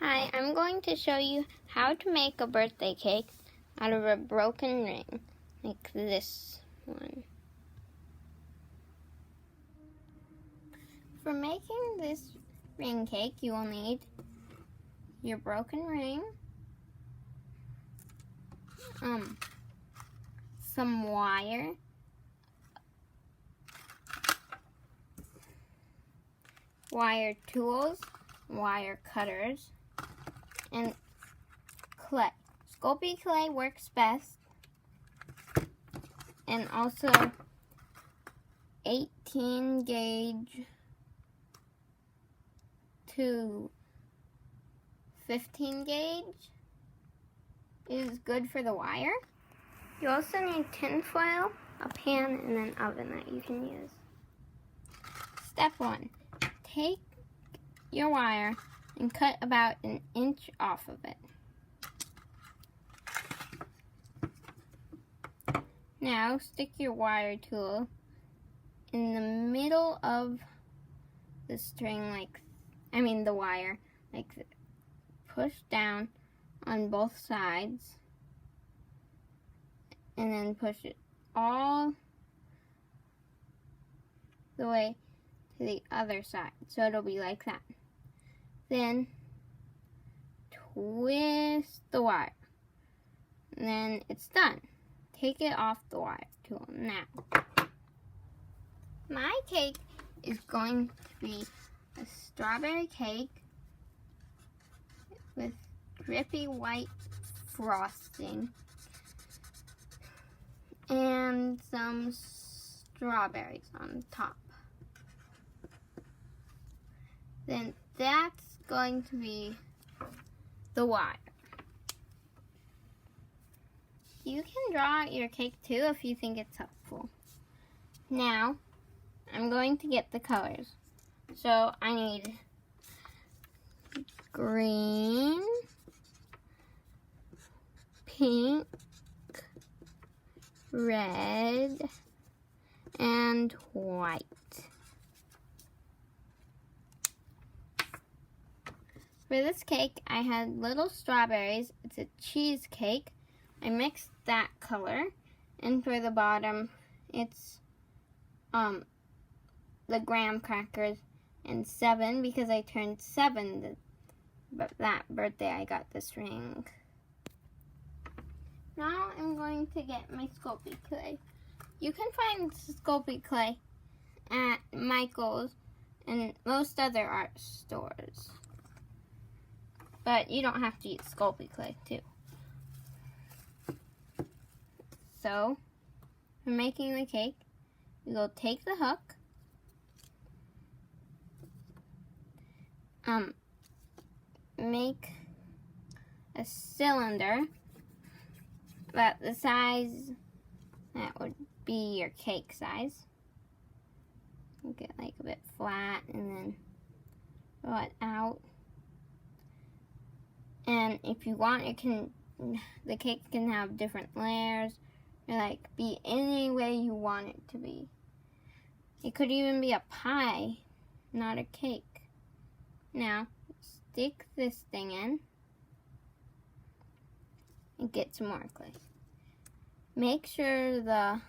Hi, I'm going to show you how to make a birthday cake out of a broken ring, like this one. For making this ring cake, you will need your broken ring, some wire, wire tools, wire cutters, and clay. Sculpey clay works best, and also 18 gauge to 15 gauge is good for the wire. You also need tin foil, a pan, and an oven that you can use. Step 1. Take your wire and cut about an inch off of it. Now stick your wire tool in the middle of the string, the wire, push down on both sides, and then push it all the way to the other side, so it'll be like that. Then twist the wire, and then it's done. Take it off the wire tool. Now, my cake is going to be a strawberry cake with drippy white frosting and some strawberries on top. Then that's going to be the wire. You can draw out your cake too if you think it's helpful. Now, I'm going to get the colors. So I need green, pink, red, and white. For this cake, I had little strawberries. It's a cheesecake. I mixed that color. And for the bottom, it's the graham crackers and 7 because I turned 7 that birthday I got this ring. Now I'm going to get my Sculpey clay. You can find Sculpey clay at Michael's and most other art stores. But you don't have to use Sculpey clay too. So, for making the cake, you will take the hook, make a cylinder about the size that would be your cake size. Make it a bit flat and then roll it out. And if you want, the cake can have different layers, or be any way you want it to be. It could even be a pie, not a cake. Now, stick this thing in and get some more clay. Make sure the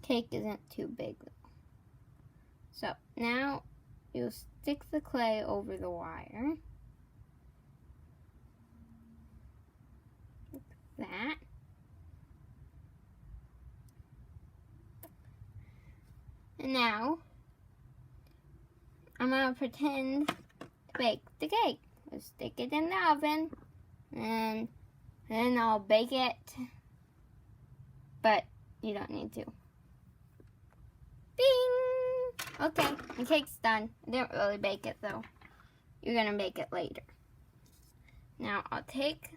cake isn't too big though. So now you'll stick the clay over the wire. Like that. And now, I'm going to pretend to bake the cake. I'll stick it in the oven, and then I'll bake it, but you don't need to. Bing! Okay, the cake's done. I didn't really bake it though. You're going to bake it later. Now, I'll take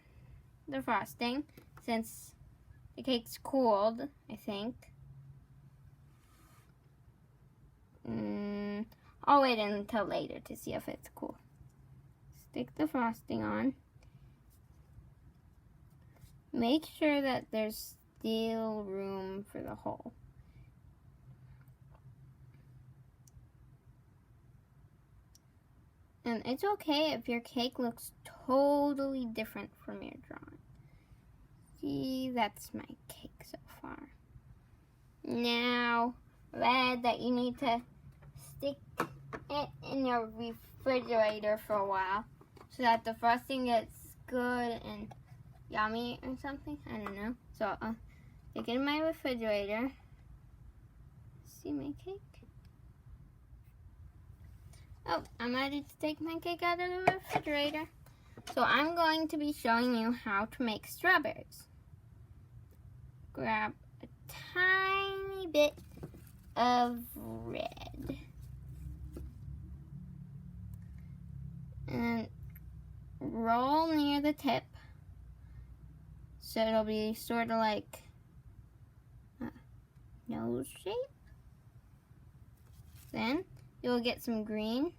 the frosting, since the cake's cooled, I think. I'll wait until later to see if it's cool. Stick the frosting on. Make sure that there's still room for the hole. And And it's okay if your cake looks totally different from your drawing. See, that's my cake so far. Now, red, that you need to stick it in your refrigerator for a while so that the frosting gets good and yummy or something. I don't know. So I'll stick it in my refrigerator. See my cake? Oh, I'm ready to take my cake out of the refrigerator. So I'm going to be showing you how to make strawberries. Grab a tiny bit of red. And roll near the tip. So it'll be sort of like a nose shape. Then you'll get some green.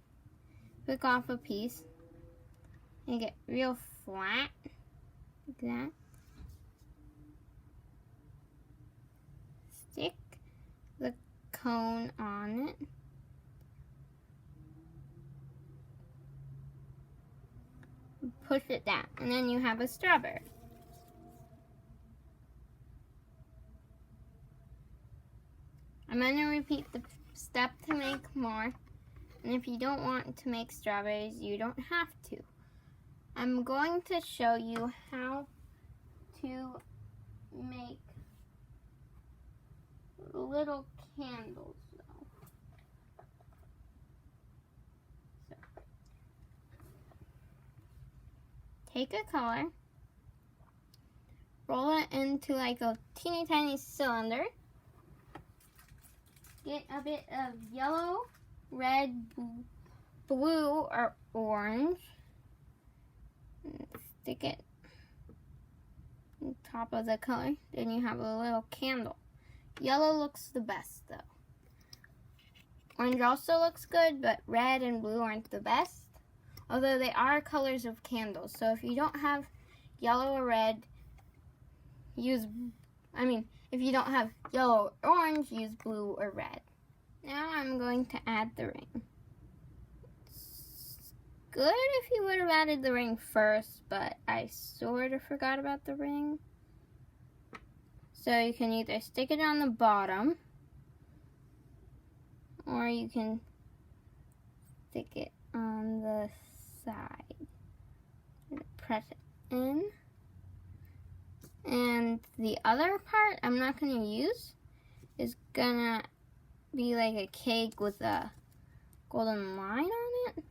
Pick off a piece and get real flat, like that. Stick the cone on it. Push it down, and then you have a strawberry. I'm going to repeat the step to make more. And if you don't want to make strawberries, you don't have to. I'm going to show you how to make little candles, though. So, take a color, roll it into like a teeny tiny cylinder. Get a bit of yellow, red, blue, or orange. And stick it on top of the color. Then you have a little candle. Yellow looks the best though. Orange also looks good, but red and blue aren't the best. Although they are colors of candles. So if you don't have yellow or red, if you don't have yellow or orange, use blue or red. Now I'm going to add the ring. It's good if you would have added the ring first, but I sort of forgot about the ring. So you can either stick it on the bottom, or you can stick it on the side. Press it in. And the other part I'm not going to use is going to be like a cake with a golden line on it.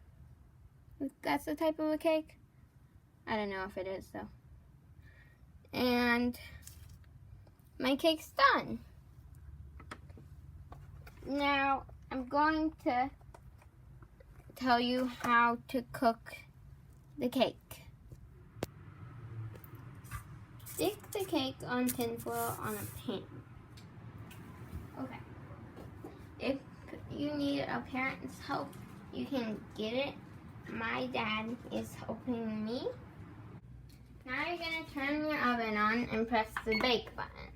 If that's the type of a cake. I don't know if it is though. And my cake's done. Now I'm going to tell you how to cook the cake. Stick the cake on tinfoil on a pan. Okay. If you need a parent's help, you can get it. My dad is helping me. Now you're going to turn your oven on and press the bake button.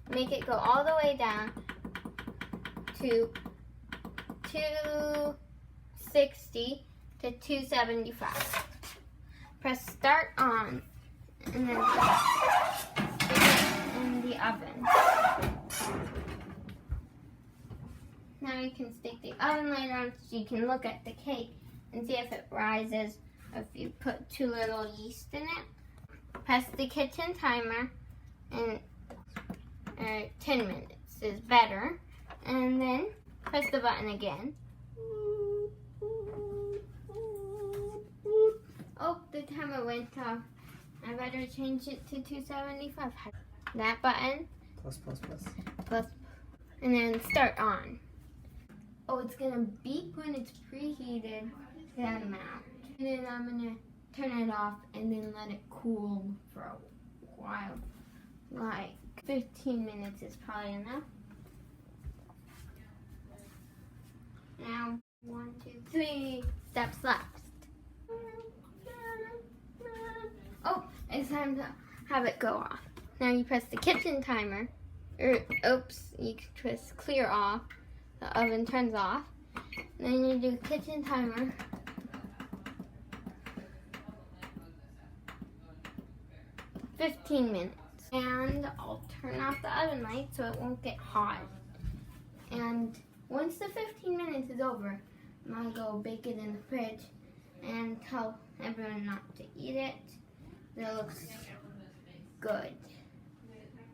Make it go all the way down to 260 to 275. Press start on and then stick it in the oven. Now you can stick the oven light on so you can look at the cake and see if it rises or if you put too little yeast in it. Press the kitchen timer and 10 minutes is better. And then press the button again. Oh, the timer went off. I better change it to 275. That button. Plus. And then start on. Oh, it's gonna beep when it's preheated that amount. And then I'm gonna turn it off and then let it cool for a while. Like 15 minutes is probably enough. Now, 1, 2, 3 steps left. Oh, it's time to have it go off. Now you press the kitchen timer. You press clear off. The oven turns off. Then you do kitchen timer. 15 minutes. And I'll turn off the oven light so it won't get hot. And once the 15 minutes is over, I'm gonna go bake it in the fridge and tell everyone not to eat it. It looks good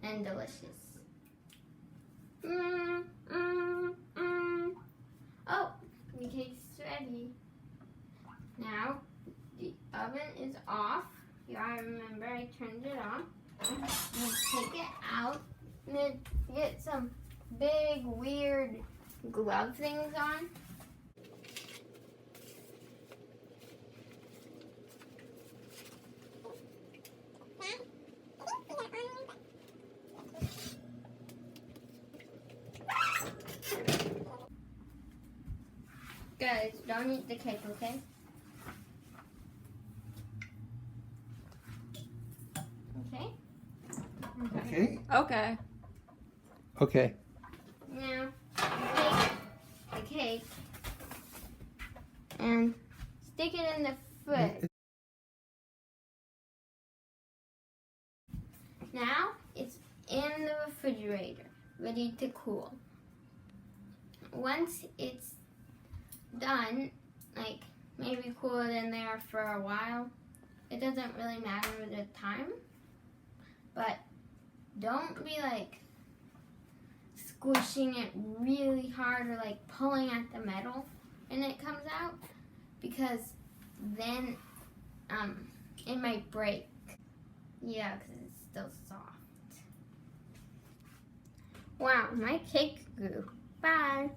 and delicious. Oh, the cake's ready. Now, the oven is off. You gotta remember I turned it on. And take it out and then get some big weird glove things on. Guys, don't eat the cake, okay? Okay? Okay. Okay. Okay. Now, take the cake and stick it in the fridge. Now, it's in the refrigerator, ready to cool. Once it's done, like maybe cool it in there for a while, it doesn't really matter the time, but don't be like squishing it really hard or like pulling at the metal when it comes out, because then it might break. Yeah, because it's still soft. Wow, my cake grew. Bye.